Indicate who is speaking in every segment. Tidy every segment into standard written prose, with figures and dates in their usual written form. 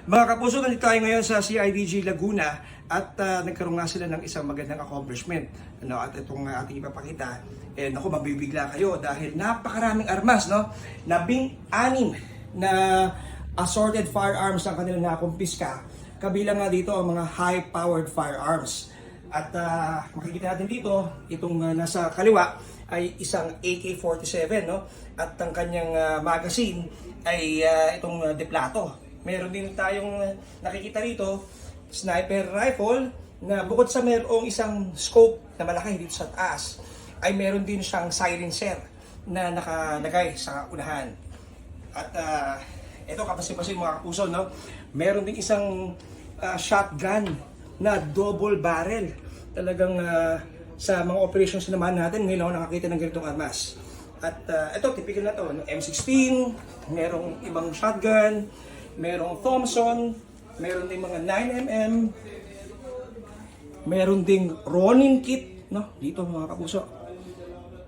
Speaker 1: Mga kapuso, nandito tayo ngayon sa CIDG Laguna at nagkaroon nga sila ng isang magandang accomplishment. At itong ating ipapakita, naku, mabibigla kayo dahil napakaraming armas, no? 16 na assorted firearms ang kanilang nakumpiska. Kabilang nga dito ang mga high-powered firearms. At makikita natin dito, itong nasa kaliwa ay isang AK-47, no? At ang kanyang magazine ay itong deplato. Meron din tayong nakikita rito, sniper rifle, na bukod sa mayroong isang scope na malaki dito sa taas, ay meron din siyang silencer na nakalagay sa unahan. At ito, kapasi-pasi mga kapuso, no? Meron din isang shotgun na double barrel. Talagang sa mga operations naman natin, ngayon ako nakakita ng ganitong armas. At ito, typical na to, no? M16, merong ibang shotgun, merong Thompson, meron ding mga 9mm, meron ding Ronin kit, no? Dito mga kapuso.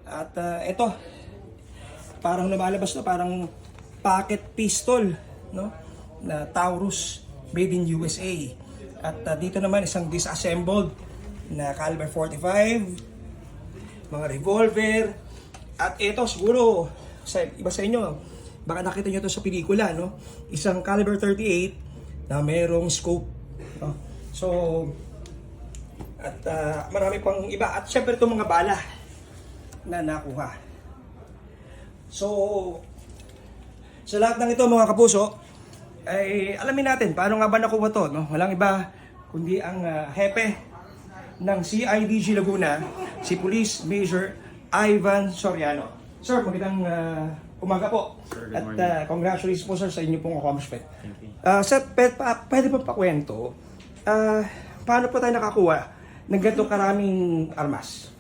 Speaker 1: At ito, parang lumalabas na parang pocket pistol, no? Na Taurus, made in USA. At dito naman isang disassembled na caliber 45, mga revolver. At ito siguro sa iba sa inyo, baka nakita nyo ito sa pelikula, no? Isang caliber 38 na merong scope, no? So, at marami pang iba. At syempre itong mga bala na nakuha. So, sa lahat ng ito mga kapuso, ay alamin natin paano nga ba nakuha to, no? Walang iba kundi ang hepe ng CIDG Laguna, si Police Major Ivan Soriano. Sir, magandang umaga po.
Speaker 2: Sir,
Speaker 1: at congratulations po sir sa inyo pong accomplishment.
Speaker 2: Thank you.
Speaker 1: Sir, pwede pa pakwento, paano po tayo nakakuha ng ganitong karaming armas?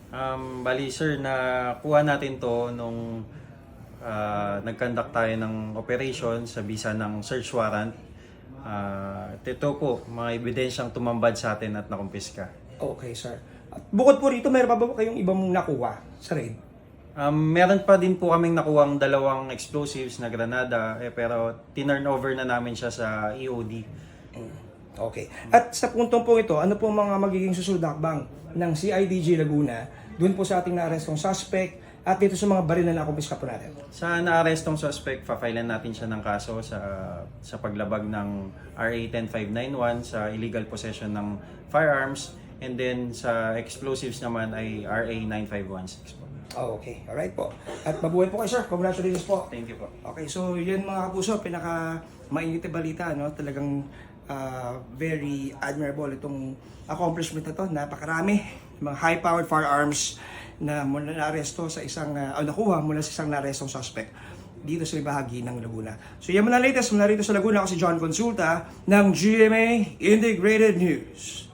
Speaker 2: Bali sir, nakuha natin to nung nag-conduct tayo ng operation sa bisa ng search warrant. Ito po, mga ebidensyang tumambad sa atin at nakumpiska.
Speaker 1: Okay, sir. At bukod po rito, meron pa ba kayong ibang nakuha sa raid?
Speaker 2: Meron pa din po kaming nakuhang dalawang explosives na granada, pero tinurn over na namin siya sa EOD.
Speaker 1: Okay. At sa puntong po ito, ano po mga magiging susunod na hakbang ng CIDG Laguna doon po sa ating naarestong suspect at dito sa mga baril na nakumpiska po natin?
Speaker 2: Sa naarestong suspect, pa-filean natin siya ng kaso sa paglabag ng RA 10591 sa illegal possession ng firearms, and then sa explosives naman ay RA 9516 po.
Speaker 1: Oh, okay. Alright po. At mabuhay po kayo, sir. Congratulations po.
Speaker 2: Thank you po.
Speaker 1: Okay, so yan mga kapuso, pinaka mainit na balita, no? Talagang very admirable itong accomplishment na to. Napakarami mga high-powered firearms na mula na-aresto sa isang nakuha mula sa isang na-arestong suspect dito sa bahagi ng Laguna. So yan muna latest mula rito sa Laguna. Ako si John Consulta ng GMA Integrated News.